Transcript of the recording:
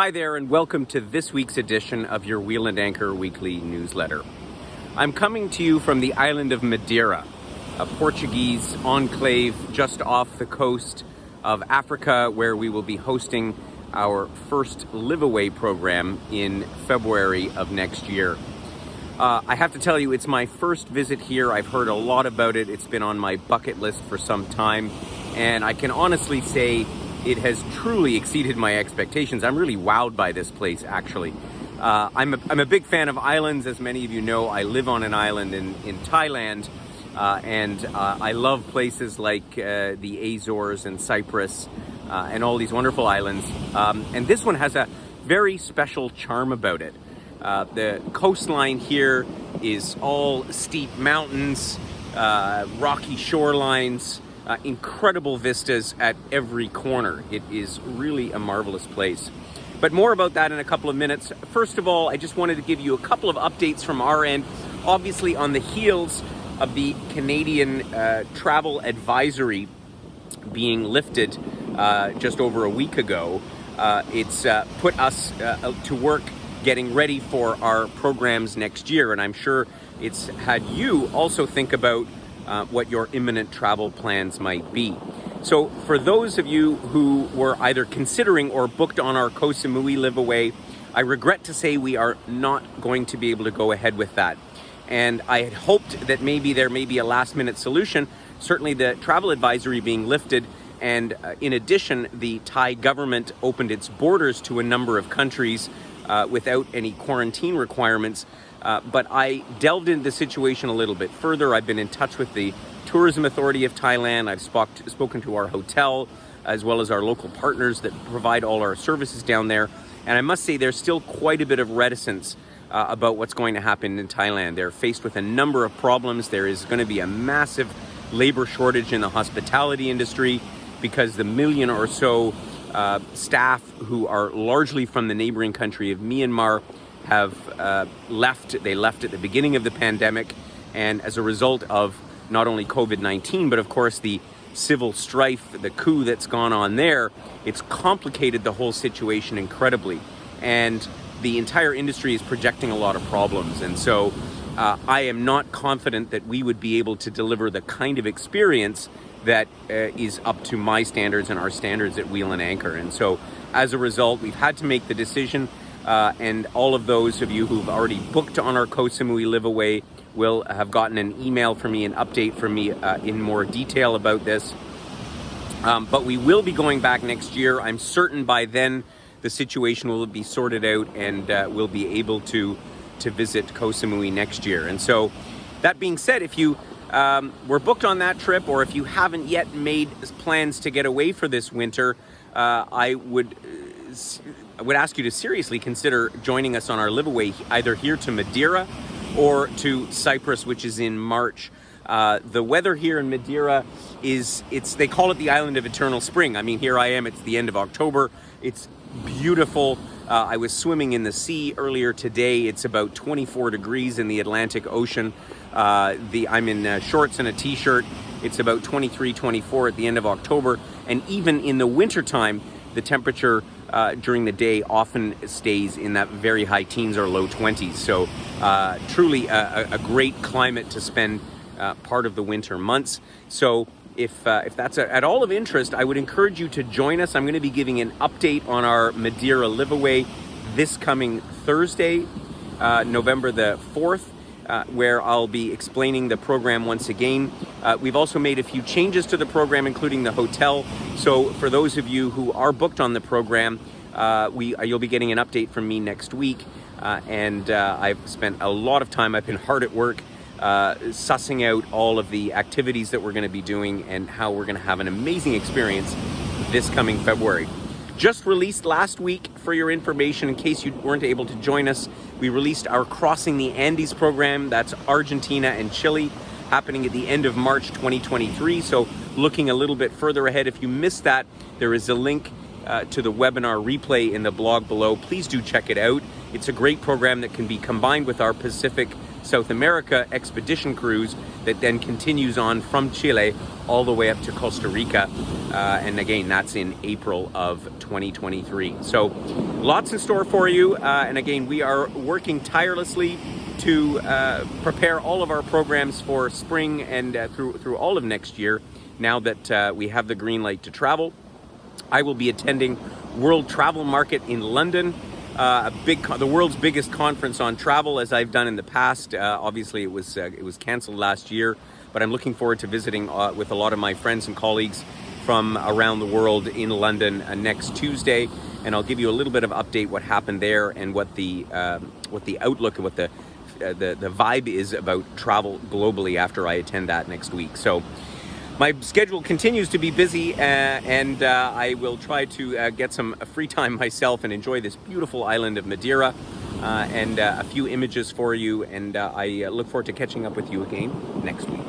Hi there and welcome to this week's edition of your Wheel and Anchor weekly newsletter. I'm coming to you from the island of Madeira, a Portuguese enclave just off the coast of Africa, where we will be hosting our first LiveAway program in February of next year. I have to tell you, it's my first visit here. I've heard a lot about it. It's been on my bucket list for some time, and I can honestly say it has truly exceeded my expectations. I'm really wowed by this place, actually. I'm a big fan of islands. As many of you know, I live on an island in Thailand, and I love places like the Azores and Cyprus and all these wonderful islands. And this one has a very special charm about it. The coastline here is all steep mountains, rocky shorelines, incredible vistas at every corner. It is really a marvelous place. But more about that in a couple of minutes. First of all, I just wanted to give you a couple of updates from our end. Obviously, on the heels of the Canadian travel advisory being lifted just over a week ago, it's put us to work getting ready for our programs next year. And I'm sure it's had you also think about what your imminent travel plans might be. So for those of you who were either considering or booked on our Koh Samui LiveAway, I regret to say we are not going to be able to go ahead with that. And I had hoped that maybe there may be a last minute solution, certainly the travel advisory being lifted. And in addition, the Thai government opened its borders to a number of countries without any quarantine requirements. But I delved into the situation a little bit further. I've been in touch with the Tourism Authority of Thailand. I've spoken to our hotel, as well as our local partners that provide all our services down there. And I must say there's still quite a bit of reticence about what's going to happen in Thailand. They're faced with a number of problems. There is going to be a massive labor shortage in the hospitality industry because the million or so staff who are largely from the neighboring country of Myanmar have left. They left at the beginning of the pandemic, and as a result of not only COVID-19, but of course the civil strife, the coup that's gone on there, it's complicated the whole situation incredibly. And the entire industry is projecting a lot of problems. And so I am not confident that we would be able to deliver the kind of experience that is up to my standards and our standards at Wheel and Anchor. And so as a result, we've had to make the decision. And all of those of you who've already booked on our Koh Samui LiveAway will have gotten an email from me, an update from me in more detail about this. But we will be going back next year. I'm certain by then the situation will be sorted out and we'll be able to visit Koh Samui next year. And so that being said, if you were booked on that trip, or if you haven't yet made plans to get away for this winter, I would ask you to seriously consider joining us on our LiveAway, either here to Madeira or to Cyprus, which is in March. The weather here in Madeira they call it the island of eternal spring. I mean, here I am, it's the end of October. It's beautiful. I was swimming in the sea earlier today. It's about 24 degrees in the Atlantic Ocean. I'm in shorts and a t-shirt. It's about 23, 24 at the end of October. And even in the wintertime, the temperature during the day often stays in that very high teens or low 20s. So truly a great climate to spend part of the winter months. So if that's at all of interest, I would encourage you to join us. I'm going to be giving an update on our Madeira LiveAway this coming Thursday, November the 4th. Where I'll be explaining the program once again. We've also made a few changes to the program, including the hotel. So for those of you who are booked on the program, you'll be getting an update from me next week. And I've spent a lot of time, I've been hard at work, sussing out all of the activities that we're going to be doing and how we're going to have an amazing experience this coming February. Just released last week, for your information, in case you weren't able to join us, we released our Crossing the Andes program. That's Argentina and Chile, happening at the end of March 2023. So looking a little bit further ahead, if you missed that, there is a link to the webinar replay in the blog below. Please do check it out. It's a great program that can be combined with our Pacific South America expedition cruise that then continues on from Chile all the way up to Costa Rica. And again, that's in April of 2023. So lots in store for you. And again, we are working tirelessly to prepare all of our programs for spring and through all of next year, now that we have the green light to travel. I will be attending World Travel Market in London, the world's biggest conference on travel, as I've done in the past. Obviously, it was canceled last year, but I'm looking forward to visiting with a lot of my friends and colleagues from around the world in London next Tuesday, and I'll give you a little bit of update what happened there and what the outlook and what the vibe is about travel globally after I attend that next week. So my schedule continues to be busy, and I will try to get some free time myself and enjoy this beautiful island of Madeira, and a few images for you, and I look forward to catching up with you again next week.